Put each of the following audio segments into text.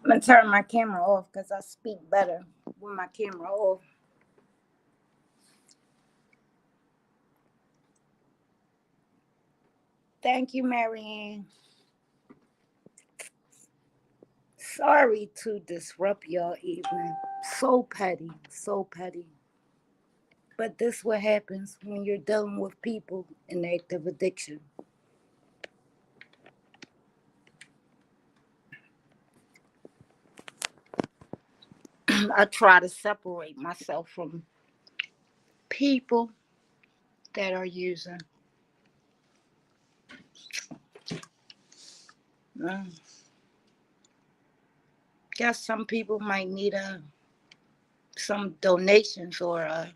I'm gonna turn my camera off because I speak better with my camera off. Thank you, Marianne. Sorry to disrupt your evening. So petty, so petty. But this what happens when you're dealing with people in active addiction. I try to separate myself from people that are using. Mm. Guess some people might need some donations or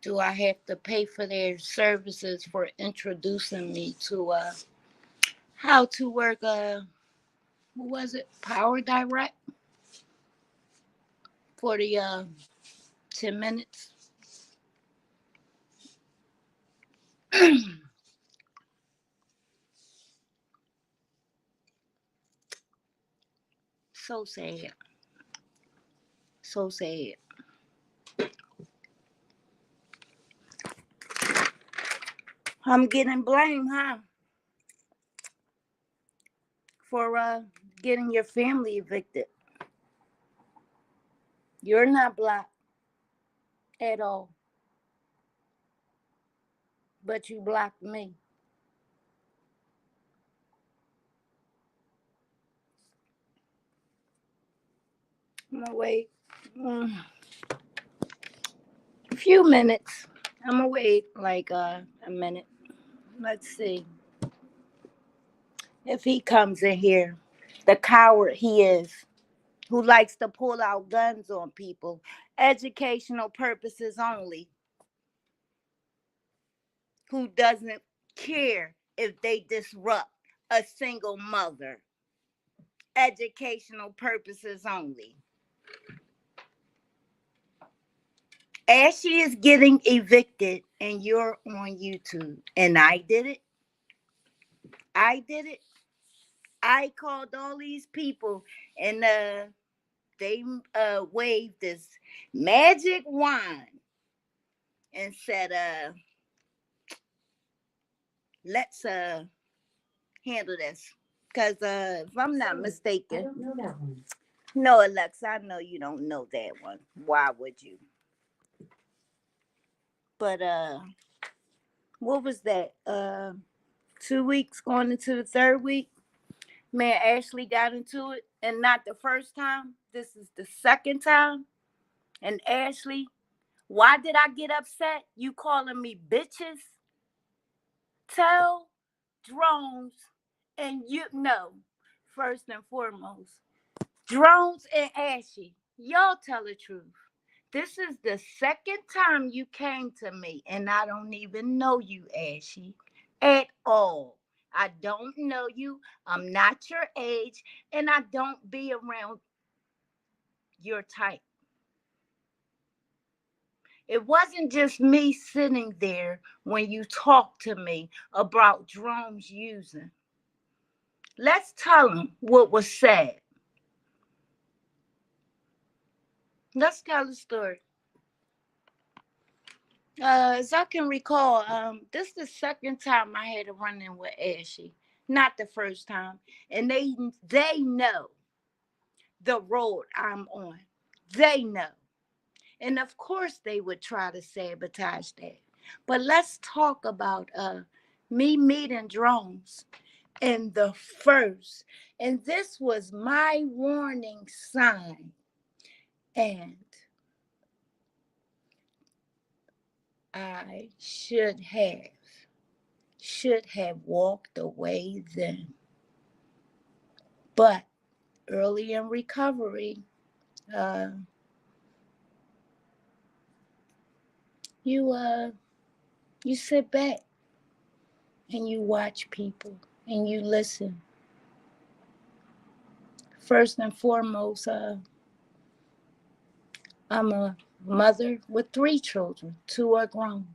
do I have to pay for their services for introducing me to how to work what was it, Power Direct for the 10 minutes. So sad, so sad. I'm getting blamed, huh, for getting your family evicted. You're not black at all, but you blocked me. I'm gonna wait a few minutes. I'm gonna wait like a minute. Let's see if he comes in here. The coward he is, who likes to pull out guns on people, educational purposes only, who doesn't care if they disrupt a single mother, educational purposes only. As she is getting evicted and you're on YouTube, and I did it, I did it. I called all these people and they waved this magic wand and said, let's handle this. Because if I'm not mistaken, I don't know that one. No, Alexa, I know you don't know that one. Why would you? But what was that? 2 weeks going into the third week. Me and Ashley got into it, and not the first time. This is the second time. And Ashley, why did I get upset? You calling me bitches? Tell drones, and you know, first and foremost, drones and Ashley, y'all tell the truth. This is the second time you came to me, and I don't even know you, Ashley, at all. I don't know you. I'm not your age, and I don't be around your type. It wasn't just me sitting there when you talked to me about drones using. Let's tell them what was said. Let's tell the story. As I can recall, this is the second time I had a run-in with Ashley. Not the first time. And they know the road I'm on. They know. And of course they would try to sabotage that. But let's talk about me meeting drones in the first. And this was my warning sign. And I should have walked away then. But early in recovery, uh, you you sit back and you watch people and you listen. First and foremost, I'm a mother with 3 children. 2 are grown.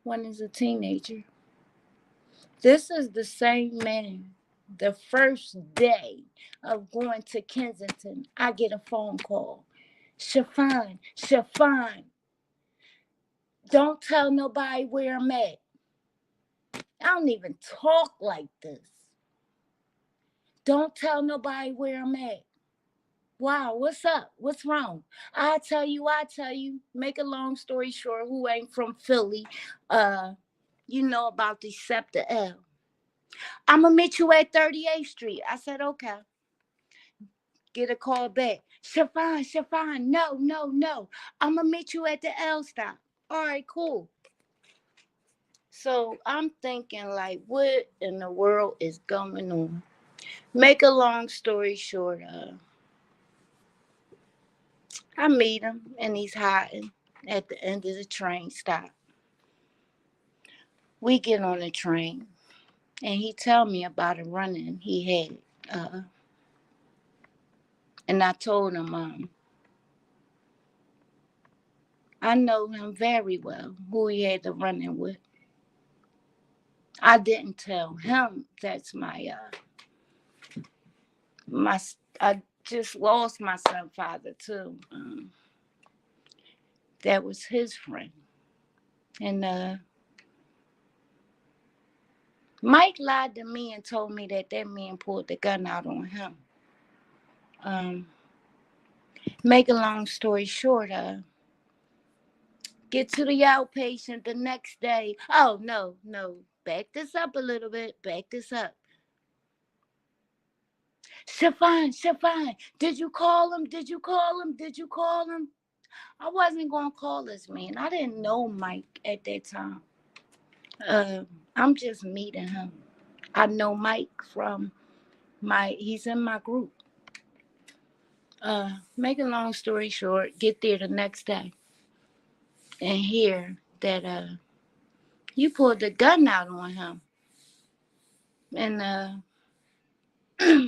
One is a teenager. This is the same man. The first day of going to Kensington, I get a phone call. Shafan, don't tell nobody where I'm at. I don't even talk like this. Don't tell nobody where I'm at. Wow, what's up? What's wrong? I tell you. Make a long story short, who ain't from Philly, uh, you know about the Scepter L. I'ma meet you at 38th Street. I said, okay. Get a call back. Shafan, no. I'ma meet you at the L stop. All right, cool. So I'm thinking, like, what in the world is going on? Make a long story short, I meet him and he's hiding at the end of the train stop. We get on the train and he tell me about a run-in he had. And I told him, I know him very well, who he had the run-in with. I didn't tell him that's my I just lost my stepfather too. That was his friend. And Mike lied to me and told me that man pulled the gun out on him. Make a long story short, get to the outpatient the next day. Oh, no. Back this up a little bit. Back this up. Shafan, did you call him? Did you call him? I wasn't going to call this man. I didn't know Mike at that time. I'm just meeting him. I know Mike from he's in my group. Make a long story short, get there the next day and hear that you pulled the gun out on him. And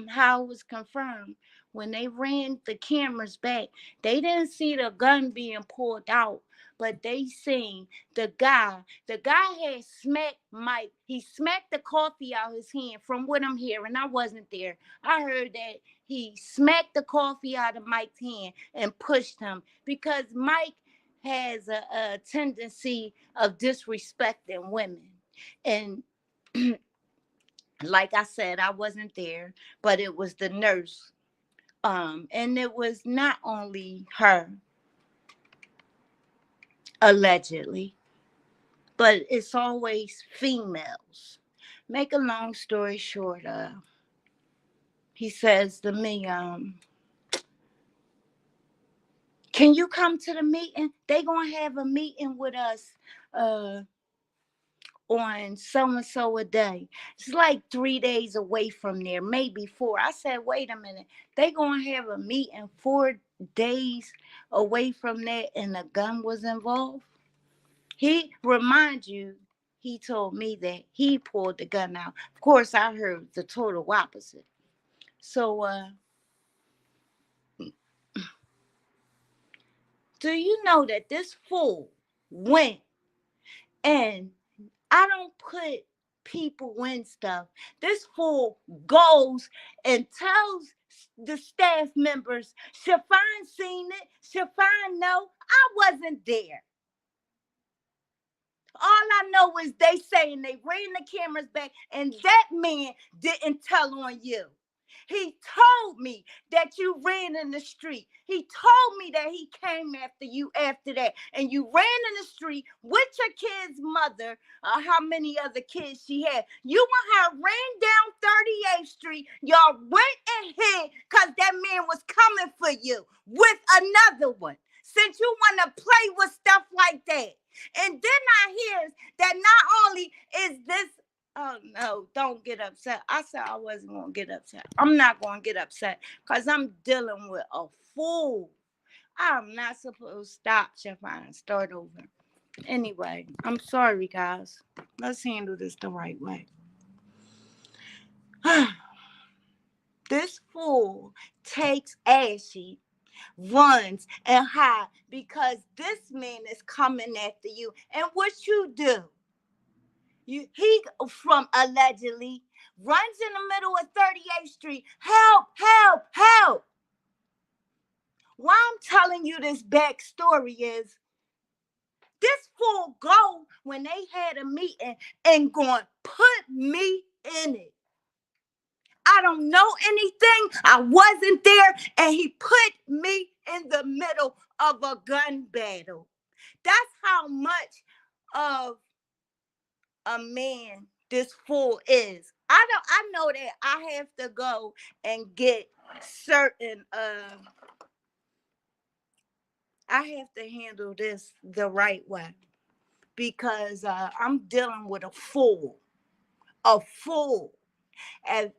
how it was confirmed, when they ran the cameras back, they didn't see the gun being pulled out, but they seen the guy had smacked Mike. He smacked the coffee out his hand. From what I'm hearing, I wasn't there. I heard that he smacked the coffee out of Mike's hand and pushed him because Mike has a tendency of disrespecting women. And like I said, I wasn't there, but it was the nurse. And it was not only her, allegedly, but it's always females. Make a long story short, he says to me, can you come to the meeting? They gonna have a meeting with us on so-and-so a day. It's like 3 days away from there, maybe 4. I said, wait a minute. They gonna have a meeting 4 days away from there and a gun was involved? He remind you, he told me that he pulled the gun out. Of course, I heard the total opposite. So do you know that this fool went and I don't put people in stuff. This fool goes and tells the staff members, Shafan seen it. Shafan, no, I wasn't there. All I know is they saying they ran the cameras back and that man didn't tell on you. He told me that you ran in the street. He told me that he came after you after that. And you ran in the street with your kid's mother, how many other kids she had. You and her ran down 38th Street. Y'all went and hid because that man was coming for you with another one. Since you want to play with stuff like that. And then I hear that not only is this, oh no, don't get upset. I said I wasn't going to get upset. I'm not going to get upset because I'm dealing with a fool. I'm not supposed to stop, Shafan, start over. Anyway, I'm sorry, guys. Let's handle this the right way. This fool takes Ashy, runs and hide because this man is coming after you. And what you do? He from allegedly runs in the middle of 38th Street. Help, help, help. Why I'm telling you this backstory is this fool go when they had a meeting and going put me in it. I don't know anything. I wasn't there. And he put me in the middle of a gun battle. That's how much of a man this fool is. I know that I have to go and get certain I have to handle this the right way because I'm dealing with a fool. A fool. And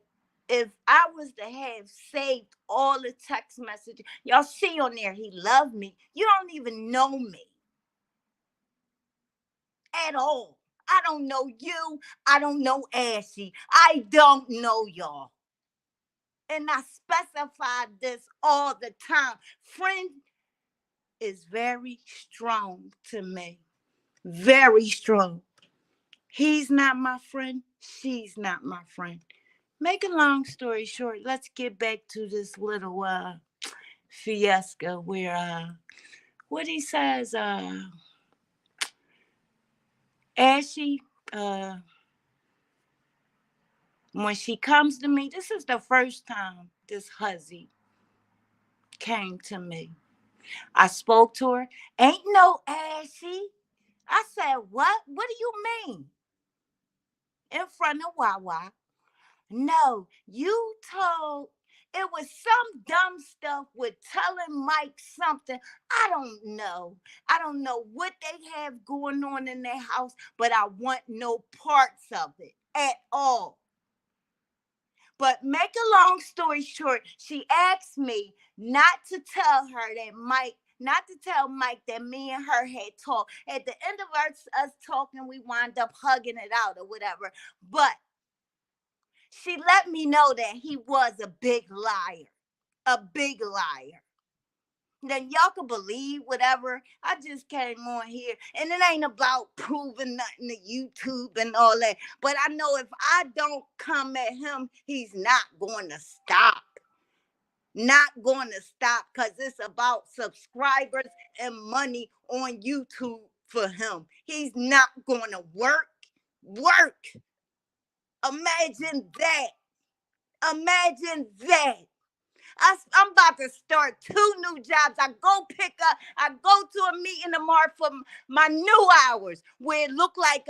if I was to have saved all the text messages, y'all see on there, he loved me. You don't even know me at all. I don't know you. I don't know Ashley. I don't know y'all. And I specify this all the time. Friend is very strong to me. Very strong. He's not my friend. She's not my friend. Make a long story short, let's get back to this little fiasco where what he says Ashley when she comes to me, this is the first time this hussy came to me. I spoke to her. Ain't no Ashley. I said, what? What do you mean? In front of Wawa. No, you told it was some dumb stuff with telling Mike something. I don't know. I don't know what they have going on in their house, but I want no parts of it at all. But make a long story short, she asked me not to tell her that Mike, not to tell Mike that me and her had talked. At the end of us talking, we wound up hugging it out or whatever. But she let me know that he was a big liar. A big liar. Then y'all can believe whatever. I just came on here and it ain't about proving nothing to YouTube and all that. But I know if I don't come at him, he's not going to stop. Not going to stop because it's about subscribers and money on YouTube for him. He's not going to work. Work. Imagine that. Imagine that. I'm about to start 2 new jobs. I go to a meeting tomorrow for my new hours where it looked like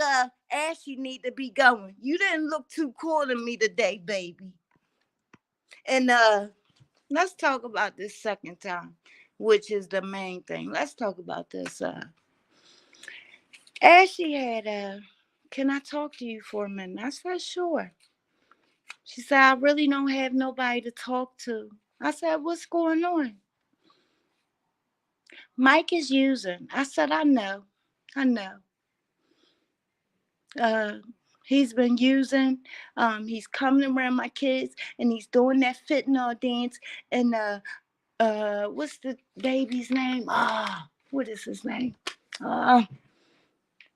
Ashley need to be going. You didn't look too cool to me today, baby. And let's talk about this second time, which is the main thing. Let's talk about this. Ashley had can I talk to you for a minute? I said, sure. She said, I really don't have nobody to talk to. I said, what's going on? Mike is using. I said, I know. I know. Uh, he's been using. He's coming around my kids and he's doing that fentanyl dance. And what's the baby's name? What is his name?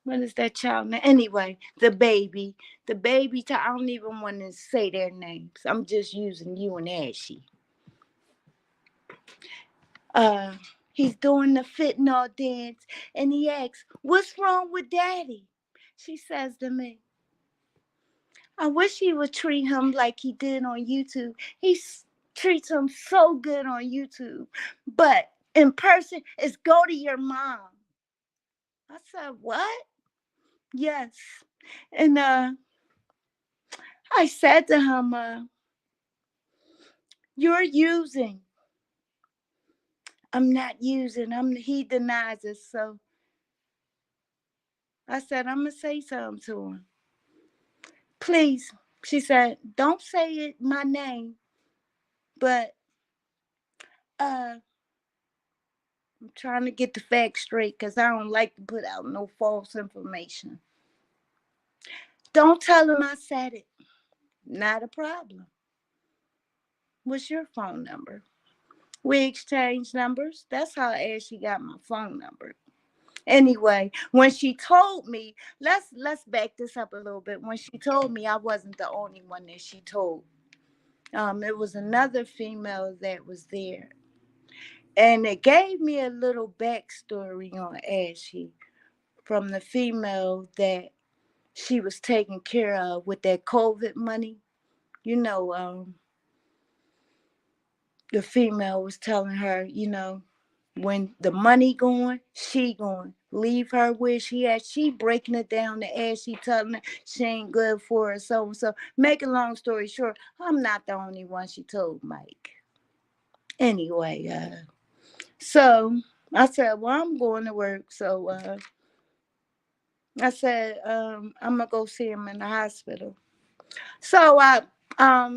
What is that child name? Anyway, the baby. I don't even want to say their names. I'm just using you and Ashley. He's doing the fentanyl dance and he asks, what's wrong with daddy? She says to me, I wish he would treat him like he did on YouTube. Treats him so good on YouTube. But in person, it's go to your mom. I said, what? Yes. And I said to him, you're using. I'm not using. He denies it. So I said, I'm going to say something to him. Please. She said, don't say it my name. But I'm trying to get the facts straight because I don't like to put out no false information. Don't tell him I said it. Not a problem. What's your phone number? We exchanged numbers. That's how Ashley got my phone number. Anyway, when she told me, let's back this up a little bit. When she told me, I wasn't the only one that she told. It was another female that was there, and it gave me a little backstory on Ashley from the female that she was taking care of with that COVID money. You know, the female was telling her, when the money going, she going. Leave her where she at. She breaking it down to ass. She telling her she ain't good for her. So and so. Make a long story short, I'm not the only one she told Mike. Anyway, so I said, well, I'm going to work. So I said, I'm gonna go see him in the hospital. So I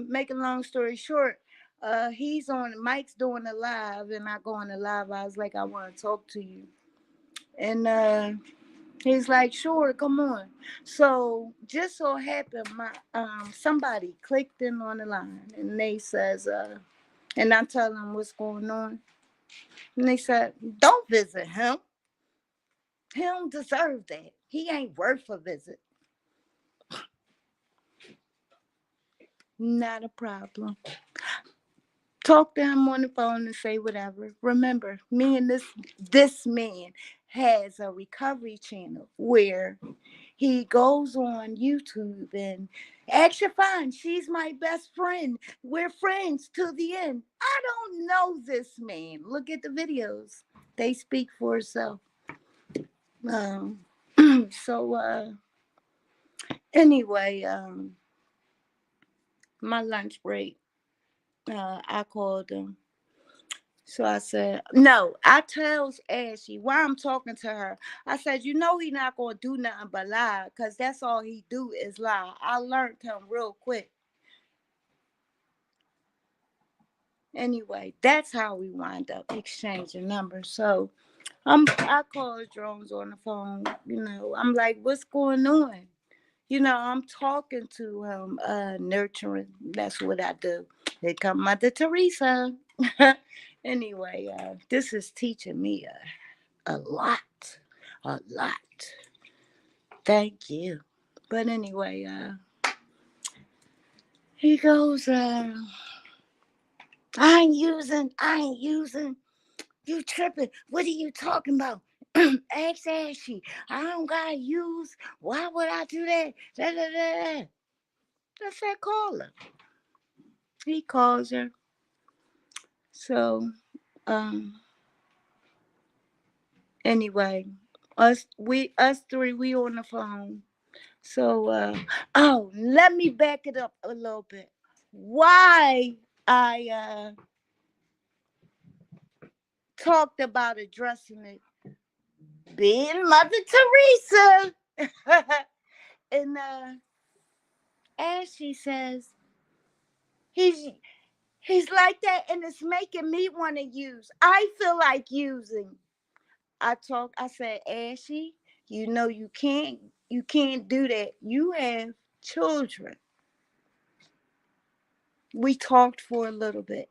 make a long story short, he's on Mike's doing a live and I go on the live. I was like, I want to talk to you. And he's like, sure, come on. So just so happened my somebody clicked in on the line and they says, and I tell them what's going on. And they said, don't visit him. He don't deserve that. He ain't worth a visit. Not a problem. Talk to him on the phone and say whatever. Remember, me and this man has a recovery channel where he goes on YouTube and action fine. She's my best friend. We're friends till the end. I don't know this man. Look at the videos. They speak for itself. Um, so anyway, my lunch break, I called him. So I said, no, I tells Ashley while I'm talking to her, I said, he not going to do nothing but lie because that's all he do is lie. I learned him real quick. Anyway, that's how we wind up exchanging numbers. So I called Drones on the phone. I'm like, what's going on? I'm talking to him, nurturing. That's what I do. Here come Mother Teresa. Anyway, this is teaching me a lot. A lot. Thank you. But anyway, he goes, I ain't using. You tripping. What are you talking about? Ask Ashley. I don't gotta use. Why would I do that? Da, da, da, da. I said, call her. He calls her. So, um, anyway, us three, we on the phone. So, let me back it up a little bit. Why I talked about addressing it being Mother Teresa. And as she says, he's he's like that, and it's making me want to use. I feel like using. I said, Ashley, you can't do that. You have children. We talked for a little bit.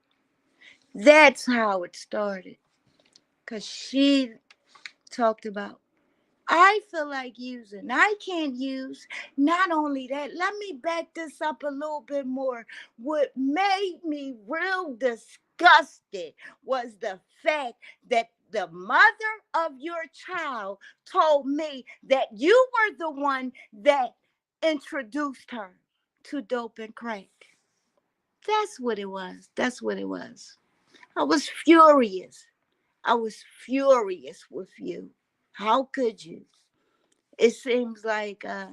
That's how it started. Cause she talked about I feel like using. I can't use. Not only that, let me back this up a little bit more. What made me real disgusted was the fact that the mother of your child told me that you were the one that introduced her to dope and crack. That's what it was. That's what it was. I was furious. I was furious with you. How could you? It seems like I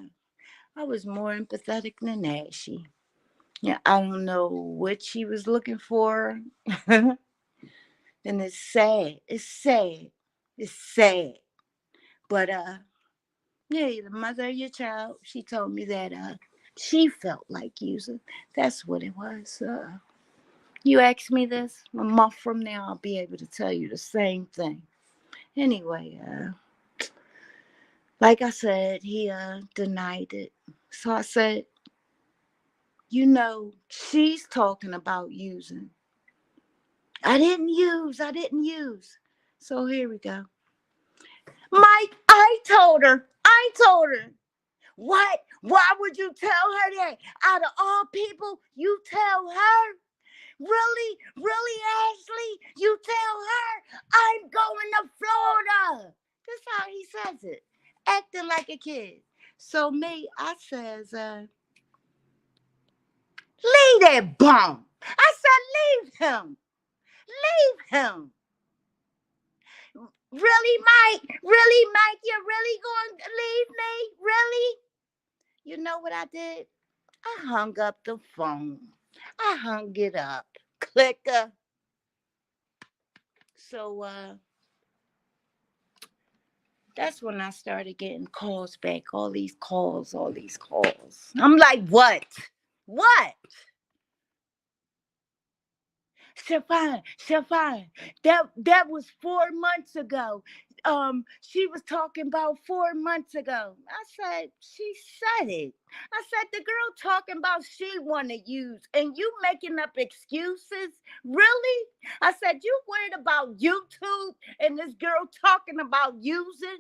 was more empathetic than Ashy. Yeah, I don't know what she was looking for. And it's sad. It's sad. It's sad. But yeah, the mother of your child, she told me that she felt like using. That's what it was. You ask me this, a month from now, I'll be able to tell you the same thing. Anyway, like I said, he denied it. So I said, she's talking about using. I didn't use. So here we go. Mike, I told her. What? Why would you tell her that? Out of all people, you tell her? Really? Really, Ashley? You tell her I'm going to Florida. That's how he says it. Acting like a kid. So me, I says, leave that bum. I said, leave him. Leave him. Really, Mike? Really, Mike? You're really going to leave me? Really? You know what I did? I hung up the phone. I hung it up. Clicker. So that's when I started getting calls back. All these calls, all these calls. I'm like, what? What? Stefan, that was 4 months ago. She was talking about 4 months ago. I said, she said it. I said, the girl talking about she want to use, and you making up excuses? Really? I said, you worried about YouTube and this girl talking about using?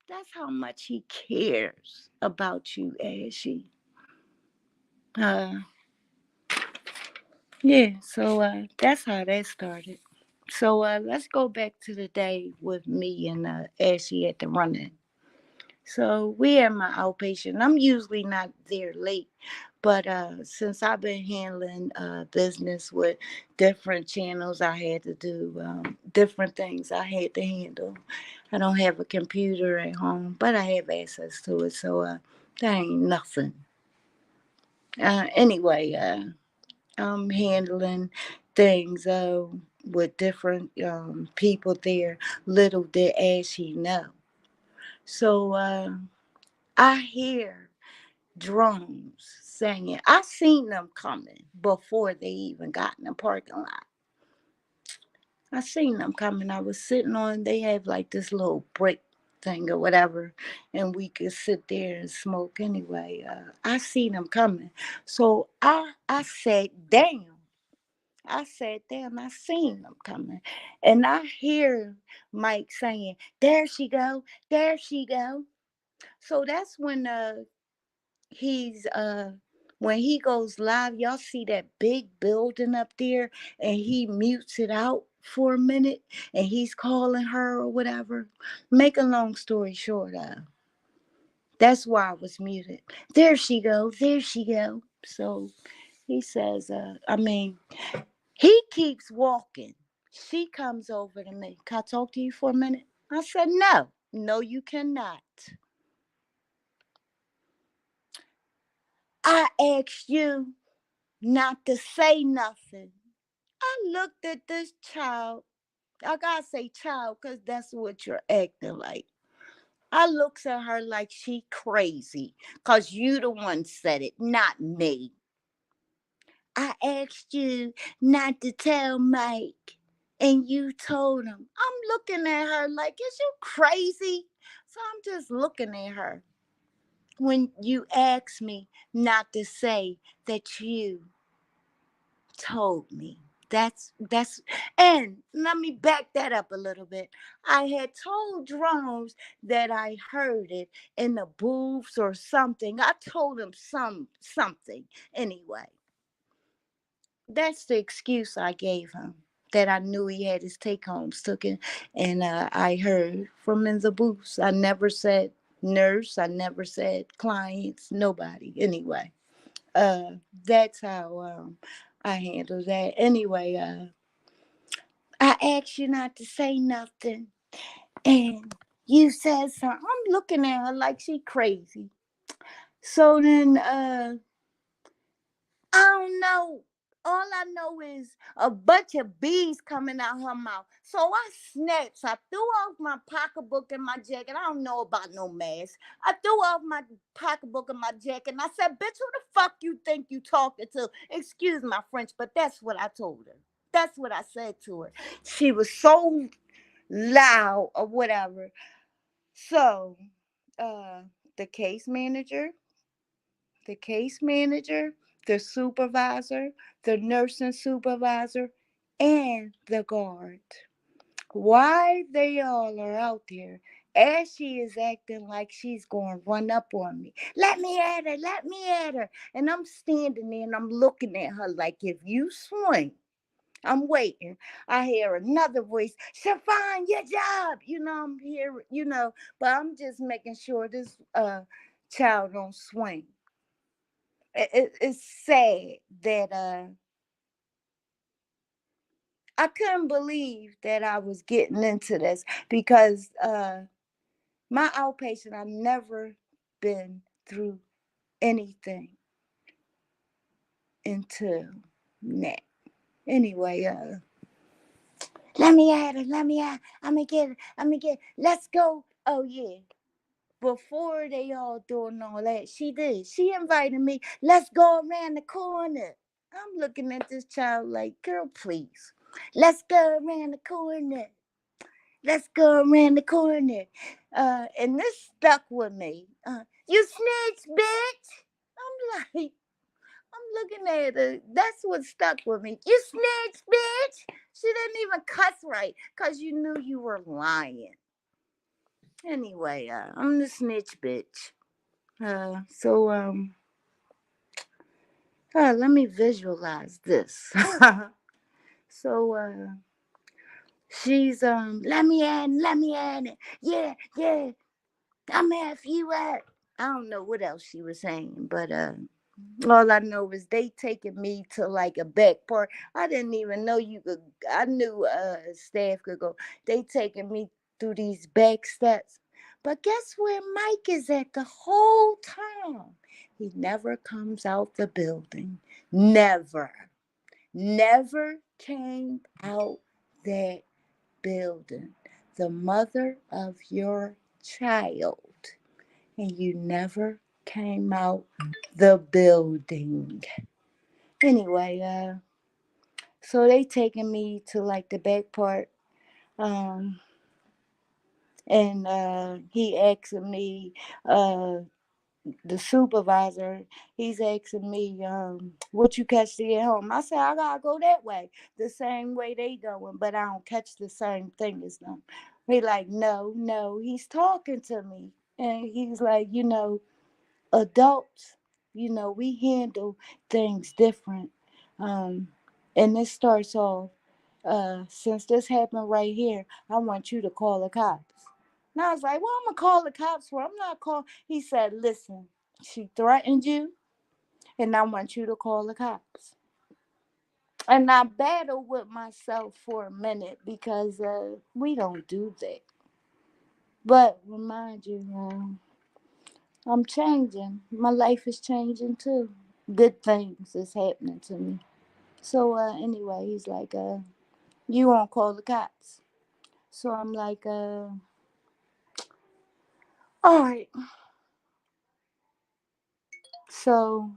That's how much he cares about you, Ashley. Uh, yeah, so that's how that started. So let's go back to the day with me and Ashley at the running. So we at my outpatient. I'm usually not there late, but since I've been handling business with different channels, I had to do different things I had to handle. I don't have a computer at home, but I have access to it, so that ain't nothing. Anyway, I'm handling things with different people there. Little did Ashley know. So I hear drones singing. I seen them coming before they even got in the parking lot. I seen them coming. I was sitting on. They have like this little brick thing or whatever, and we could sit there and smoke anyway. I seen them coming, so I said, "Damn." I said, damn, I seen them coming. And I hear Mike saying, there she go, there she go. So that's he's when he goes live, y'all see that big building up there and he mutes it out for a minute and he's calling her or whatever. Make a long story short, that's why I was muted. There she go, there she go. So he says, he keeps walking. She comes over to me. Can I talk to you for a minute? I said, no. No, you cannot. I asked you not to say nothing. I looked at this child. I gotta say child because that's what you're acting like. I looks at her like she crazy because you the one said it, not me. I asked you not to tell Mike, and you told him. I'm looking at her like, is you crazy? So I'm just looking at her. When you asked me not to say that you told me. That's and let me back that up a little bit. I had told drones that I heard it in the booths or something. I told him something anyway. That's the excuse I gave him. That I knew he had his take homes taken, and I heard from in the booths. I never said nurse. I never said clients. Nobody. Anyway, that's how I handle that. Anyway, I asked you not to say nothing, and you said something. I'm looking at her like she crazy. So then, I don't know. All I know is a bunch of bees coming out her mouth. So I snatched. I threw off my pocketbook and my jacket. I don't know about no mask. I threw off my pocketbook and my jacket. And I said, bitch, who the fuck you think you talking to? Excuse my French, but that's what I told her. That's what I said to her. She was so loud or whatever. So uh, the case manager the case manager, the supervisor, the nursing supervisor, and the guard Why they all are out there, Ashley is acting like she's going to run up on me. Let me at her, let me at her. And I'm standing there and I'm looking at her like, if you swing, I'm waiting. I hear another voice, Shafine, your job. I'm here, but I'm just making sure this child don't swing. It's sad that I couldn't believe that I was getting into this because my outpatient, I've never been through anything until now. Anyway, let me at her, let me at her. I'm gonna get her, I'm gonna get her. Let's go. Oh yeah. Before they all doing all that, she did. She invited me. Let's go around the corner. I'm looking at this child like, girl, please. Let's go around the corner. Let's go around the corner. And this stuck with me. You snitch, bitch. I'm like, I'm looking at her. That's what stuck with me. You snitch, bitch. She didn't even cuss right because you knew you were lying. Anyway, I'm the snitch, bitch. Let me visualize this. So, she's, let me at it. Yeah, yeah. I'm after you at. I don't know what else she was saying, but all I know is they taking me to like a back part. I didn't even know you could. I knew staff could go. They taking me through these back steps. But guess where Mike is at the whole time? He never comes out the building. Never. Never came out that building. The mother of your child. And you never came out the building. Anyway, so they taking me to like the back part, um, and he asking me, the supervisor, he's asking me, what you catch to get home? I said, I gotta go that way, the same way they going, but I don't catch the same thing as them. He like, no, no, he's talking to me, and he's like, adults, we handle things different. Um, and this starts off, since this happened right here, I want you to call the cops. And I was like, well, I'm going to call the cops for. I'm not calling. He said, listen, she threatened you, and I want you to call the cops. And I battled with myself for a minute because we don't do that. But remind you, I'm changing. My life is changing too. Good things is happening to me. So anyway, he's like, you won't call the cops. So I'm like, all right. So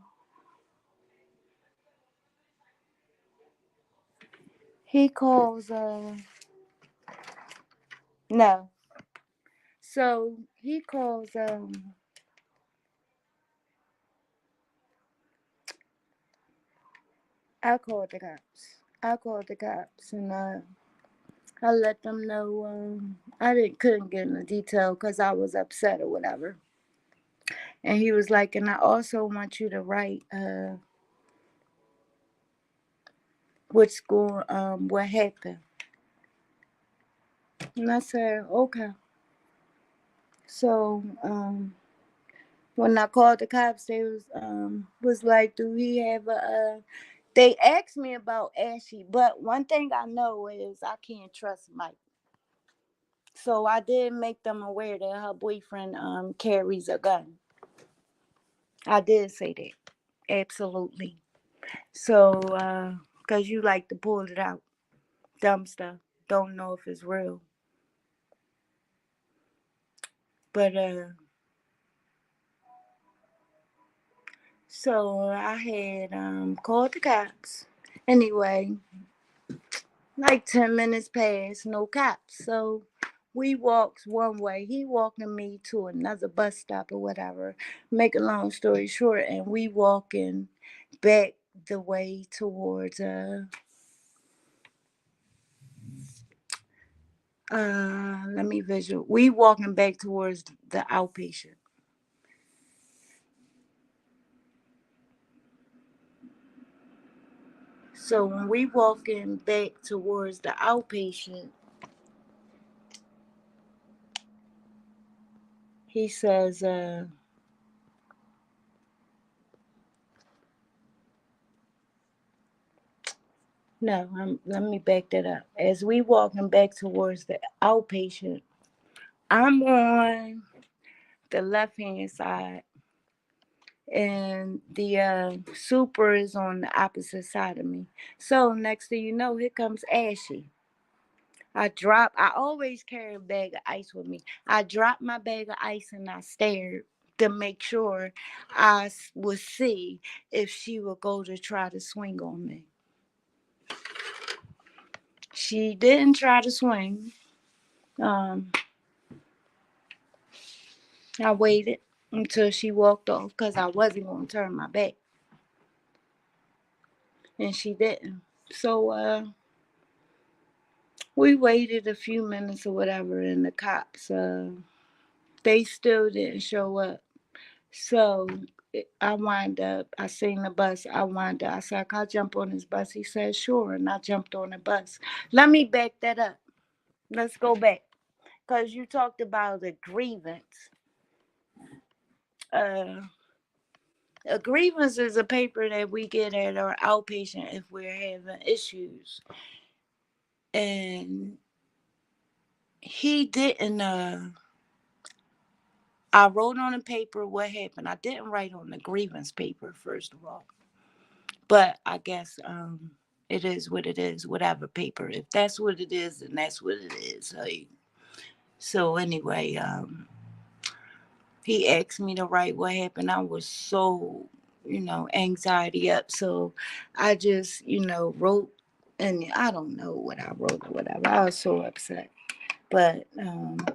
he calls, no. So he calls, I called the cops. I called the cops and I let them know I didn't couldn't get into detail because I was upset or whatever. And he was like, and I also want you to write which school, what happened. And I said, okay. So when I called the cops, they was like, do he have a they asked me about Ashley, but one thing I know is I can't trust Mike. So I did make them aware that her boyfriend carries a gun. I did say that. Absolutely. So cause you like to pull it out. Dumb stuff. Don't know if it's real. But so I had called the cops. Anyway, like 10 minutes passed, no cops. So we walked one way. He walking me to another bus stop or whatever. Make a long story short, and we walking back the way towards Let me visual. We walking back towards the outpatient. So when we walking back towards the outpatient, he says, no, let me back that up. As we walking back towards the outpatient, I'm on the left hand side, and the super is on the opposite side of me. So next thing you know, here comes Ashy. I always carry a bag of ice with me. I dropped my bag of ice and I stared to make sure would see if she would go to try to swing on me. She didn't try to swing. Um, I waited until she walked off because I wasn't going to turn my back. And she didn't. So we waited a few minutes or whatever, and the cops, they still didn't show up. So I seen the bus. I said, can I jump on this bus? He said, sure. And I jumped on the bus. Let me back that up. Let's go back. Because you talked about a grievance. Uh, a grievance is a paper that we get at our outpatient if we're having issues. And he didn't, I wrote on the paper what happened. I didn't write on the grievance paper, first of all. But I guess it is what it is, whatever paper. If that's what it is, then that's what it is. So anyway, he asked me to write what happened. I was so, anxiety up. So I just, wrote, and I don't know what I wrote or whatever. I was so upset. But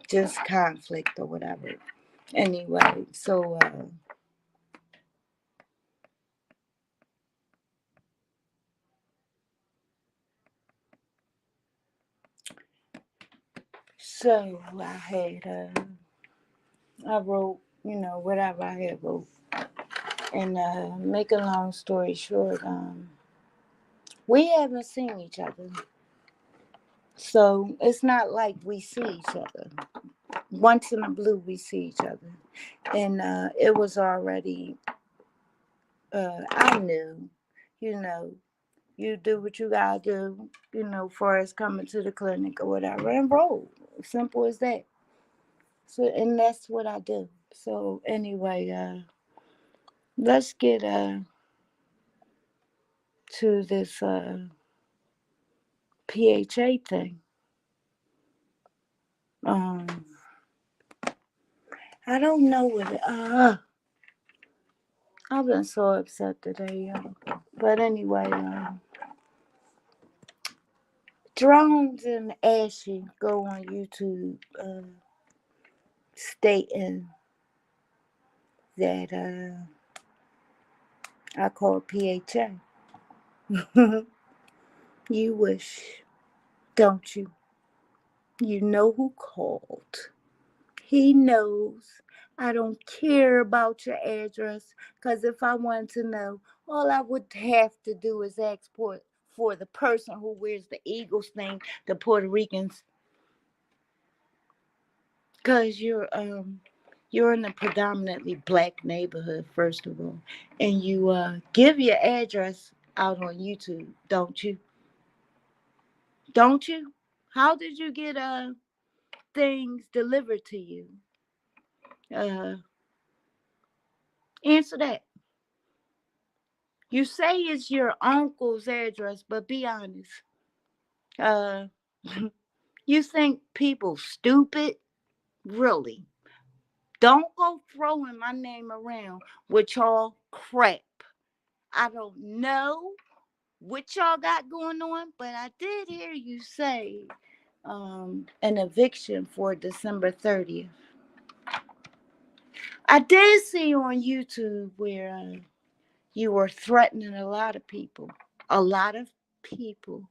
just conflict or whatever. Anyway, so I wrote, whatever I had wrote. And make a long story short, we haven't seen each other. So it's not like we see each other. Once in a blue, we see each other. And it was already, I knew, you know, you do what you gotta do, for us coming to the clinic or whatever, and roll. Simple as that. So, and that's what I do. So anyway, let's get to this PHA thing. Um, I don't know what. I've been so upset today, y'all. But anyway, Drones and Ashy go on YouTube, stating that I call PHA. You wish, don't you? You know who called. He knows. I don't care about your address, because if I wanted to know, all I would have to do is ask for the person who wears the Eagles thing, the Puerto Ricans, because you're in a predominantly black neighborhood, first of all, and you give your address out on YouTube, don't you? Don't you? How did you get things delivered to you? Uh, Answer that. You say it's your uncle's address, but be honest. Uh, you think people stupid? Really? Don't go throwing my name around with y'all crap. I don't know what y'all got going on, but I did hear you say an eviction for December 30th. I did see on YouTube where you were threatening a lot of people. A lot of people.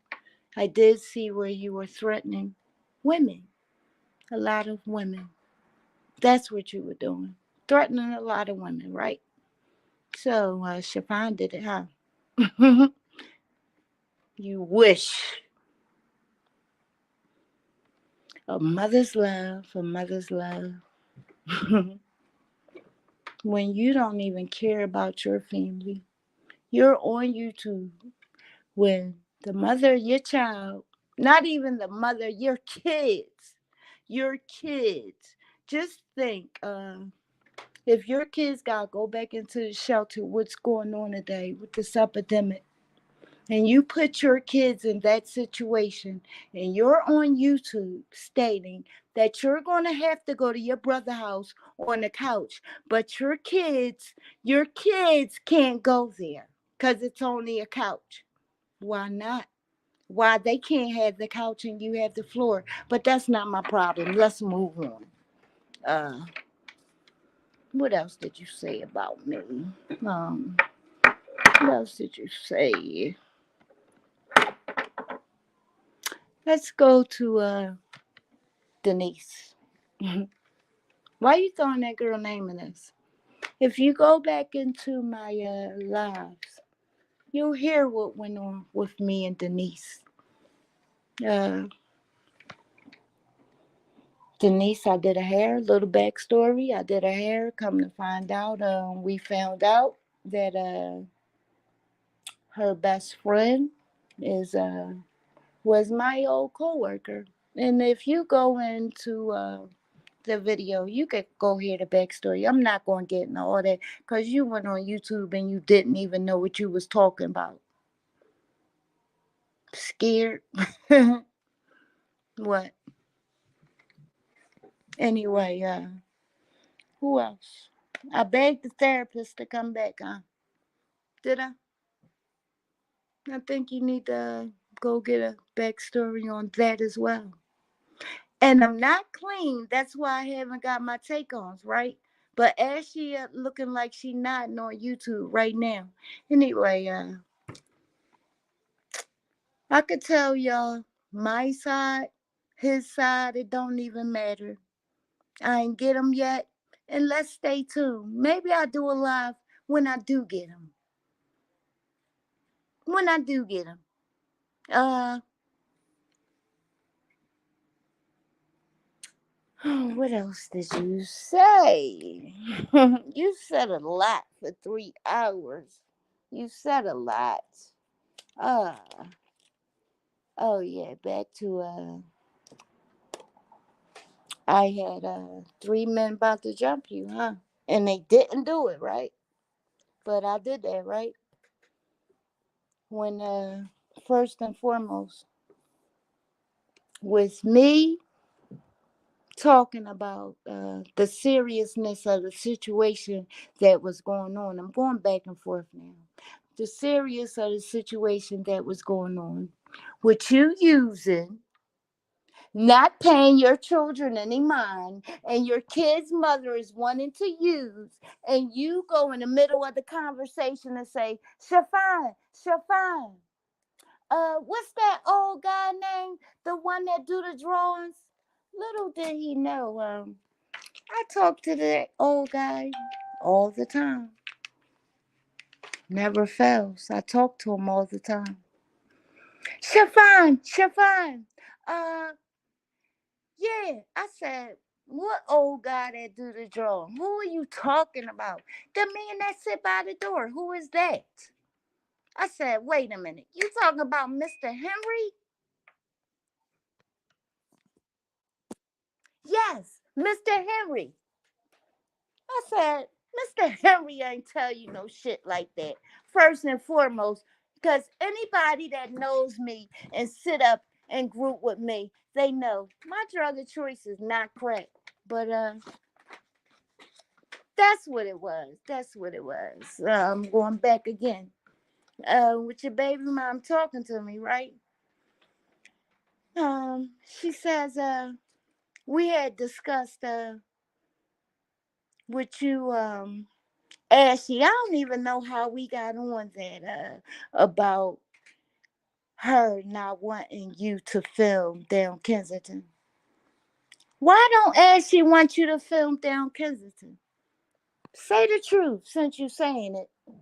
I did see where you were threatening women. a lot of women. That's what you were doing. Threatening a lot of women, right? So, Chiffon did it, huh? You wish a mother's love, a mother's love. When you don't even care about your family, you're on YouTube when the mother of your child, not even the mother, your kids. Just think, if your kids gotta go back into the shelter, what's going on today with this epidemic? And you put your kids in that situation and you're on YouTube stating that you're going to have to go to your brother's house on the couch, but your kids can't go there because it's only a couch. Why not? Why they can't have the couch and you have the floor? But that's not my problem. Let's move on. Uh, what else did you say about me? Um, what else did you say? Let's go to Denise. Why you throwing that girl name in this? If you go back into my lives, you'll hear what went on with me and Denise. Uh, Denise, I did her hair, little backstory. I did her hair. Come to find out, we found out that her best friend is was my old coworker. And if you go into the video, you could go hear the backstory. I'm not going to get into all that because you went on YouTube and you didn't even know what you was talking about. Scared? What? Anyway, who else? I begged the therapist to come back, huh? Did I? I think you need to go get a backstory on that as well. And I'm not clean. That's why I haven't got my take-ons, right? But as she looking like she nodding on YouTube right now. Anyway, I could tell y'all my side, his side, it don't even matter. I ain't get him yet. And let's stay tuned. Maybe I'll do a live when I do get him. When I do get him. Uh, what else did you say? You said a lot for 3 hours. You said a lot. Uh, oh yeah, back to I had 3 men about to jump you, huh? And they didn't do it, right? But I did that, right? When first and foremost, with me talking about the seriousness of the situation that was going on. I'm going back and forth now. The seriousness of the situation that was going on, with you using, not paying your children any mind, and your kid's mother is wanting to use, and you go in the middle of the conversation and say, Shafine, Shafine, what's that old guy name? The one that do the drawings? Little did he know, I talk to that old guy all the time. Never fails. I talk to him all the time. Shafine, Shafine. Uh, yeah. I said, what old guy that do the drawing? Who are you talking about? The man that sit by the door. Who is that? I said, wait a minute. You talking about Mr. Henry? Yes, Mr. Henry. I said, Mr. Henry ain't tell you no shit like that. First and foremost, because anybody that knows me and sit up and group with me, they know my drug of choice is not crack. But that's what it was. That's what it was. I'm going back again. With your baby mom talking to me, right? She says, we had discussed with you Ashley, I don't even know how we got on that about her not wanting you to film down Kensington. Why don't Ashley want you to film down Kensington? Say the truth since you saying it.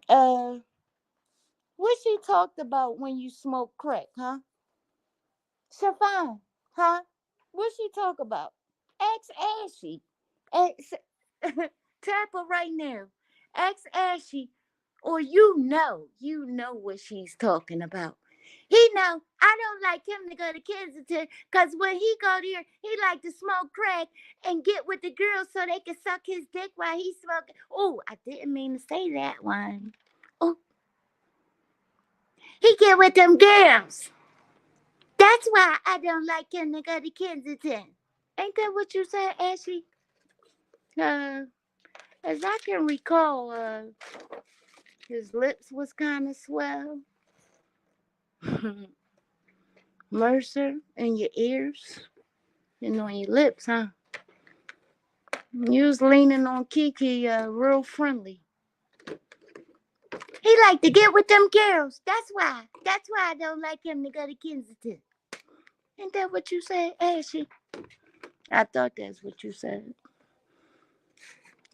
Uh, what she talked about when you smoke crack, huh? Shafine, huh? What she talk about? Ask Ashley. Ask, tap her right now. Ask Ashley, or you know what she's talking about. He know I don't like him to go to Kensington because when he go there, he like to smoke crack and get with the girls so they can suck his dick while he's smoking. Oh, I didn't mean to say that one. Oh, he get with them girls. That's why I don't like him to go to Kensington. Ain't that what you said, Ashley? Uh, as I can recall, his lips was kind of swell. Mercer in your ears and on your lips, huh? You was leaning on Kiki, real friendly. He like to get with them girls. That's why. That's why I don't like him to go to Kensington. Ain't that what you said, Ashley? I thought that's what you said.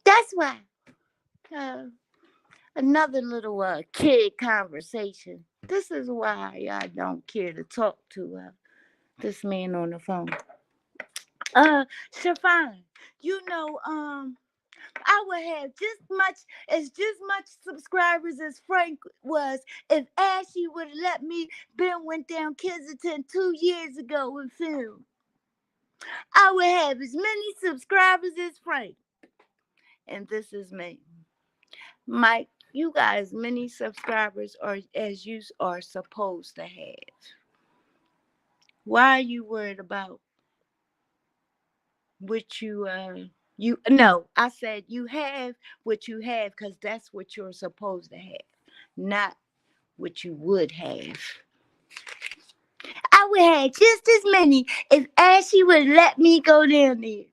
That's why. Uh, another little kid conversation. This is why I don't care to talk to this man on the phone. Shafine, you know, I would have just much subscribers as Frank was if Ashley would have let me went down Kensington 2 years ago and filmed. I would have as many subscribers as Frank. And this is me. Mike, you guys many subscribers are as you are supposed to have. Why are you worried about what you no, I said you have what you have because that's what you're supposed to have, not what you would have. I would have just as many if Ashley would let me go down there.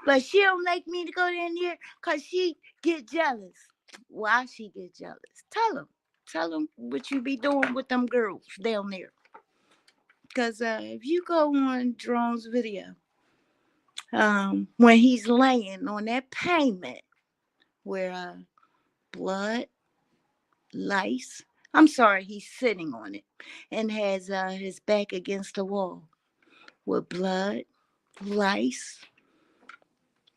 But she don't like me to go down there because she get jealous. Why she get jealous? Tell him. Tell him what you be doing with them girls down there. Because if you go on Drone's video, when he's laying on that pavement where blood, lice, I'm sorry, he's sitting on it and has his back against the wall with blood, lice,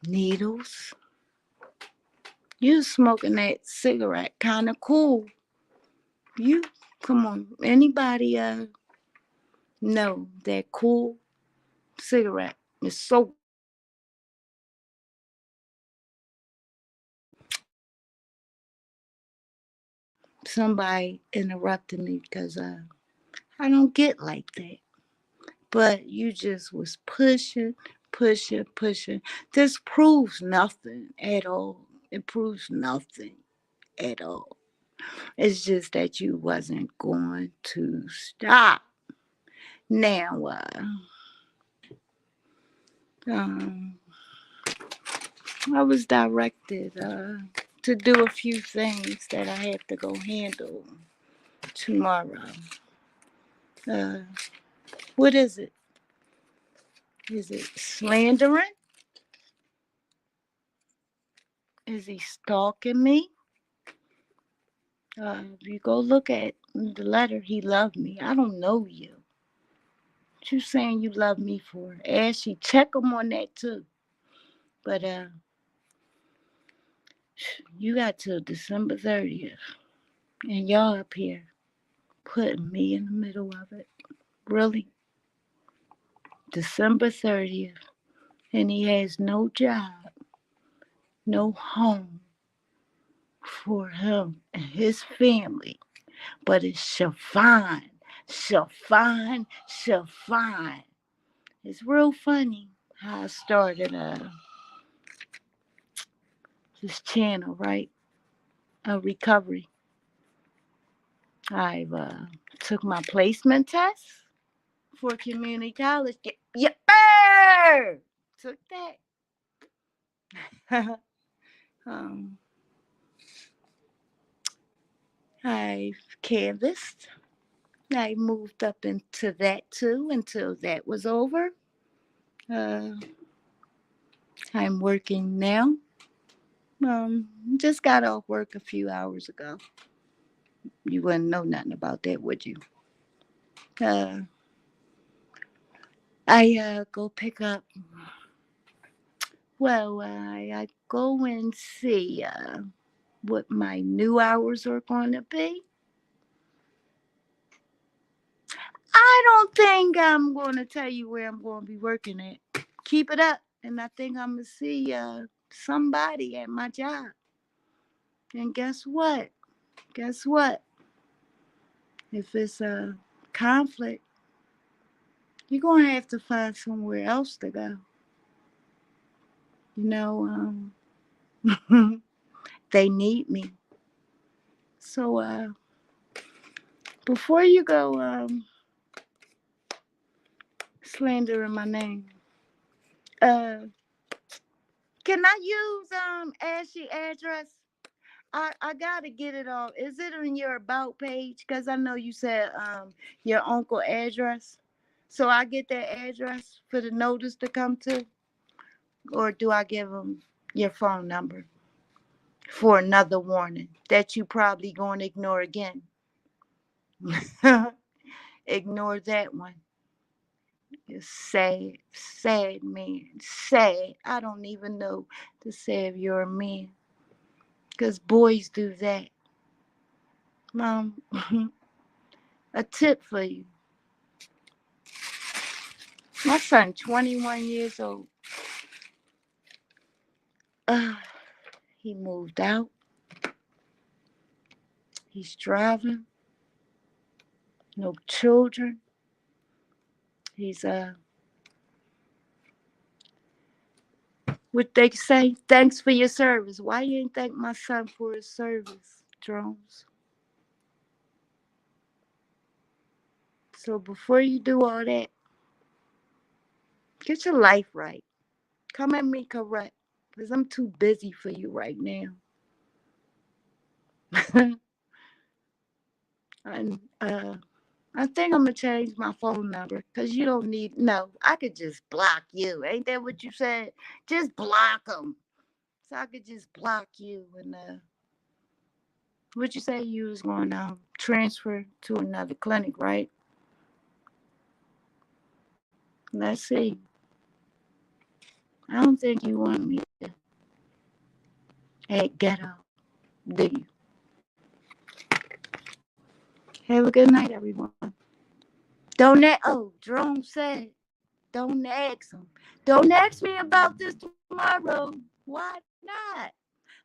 needles. You smoking that cigarette, kind of cool. You, come on, anybody know that cool cigarette is so. Somebody interrupted me because I don't get like that. But you just was pushing, pushing, pushing. This proves nothing at all. It proves nothing at all. It's just that you wasn't going to stop. Now, um, I was directed to do a few things that I have to go handle tomorrow. Uh, what is it? Is it slandering? Is he stalking me? If you go look at the letter, he loved me. I don't know you. What you saying you love me for? Ashley, check him on that too. But you got till December 30th, and y'all up here putting me in the middle of it. Really? December 30th, and he has no job, no home for him and his family. But it's Shafine, Shafine, Shafine. It's real funny how I started this channel, right? Recovery. I've took my placement test for community college. Yep, took that. um, I've canvassed. I moved up into that too until that was over. Uh, I'm working now. Just got off work a few hours ago. You wouldn't know nothing about that, would you? Uh, I go pick up. Well, I go and see what my new hours are going to be. I don't think I'm going to tell you where I'm going to be working at. Keep it up, and I think I'm going to see somebody at my job. And guess what? Guess what? If it's a conflict, you're going to have to find somewhere else to go. You know, they need me. So before you go slandering my name, uh, can I use Ashley address? I gotta get it off. Is it on your about page? Cause I know you said your uncle address. So I get that address for the notice to come to, or do I give them your phone number for another warning that you probably gonna ignore again? Ignore that one. It's sad, sad man, sad. I don't even know to say if you're a man, cause boys do that. Mom, a tip for you. My son, 21 years old. Uh, he moved out. He's driving. No children. He's what they say, thanks for your service. Why you ain't thank my son for his service, Drones? So before you do all that, get your life right. Come at me correct. Because I'm too busy for you right now. and I think I'm gonna change my phone number because you don't need. No, I could just block you. Ain't that what you said? Just block them. So I could just block you and what you say you was going to transfer to another clinic, right? Let's see. I don't think you want me to act ghetto, do you? Have a good night, everyone. Don't ask. Oh, Jerome said, don't ask him. Don't ask me about this tomorrow. Why not?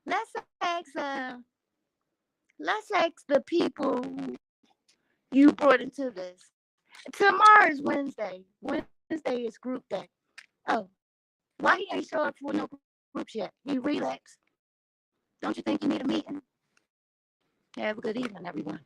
Let's ask. Let's ask the people you brought into this. Tomorrow is Wednesday. Wednesday is group day. Oh, why he ain't show up for no groups yet? He relaxed. Don't you think you need a meeting? Have a good evening, everyone.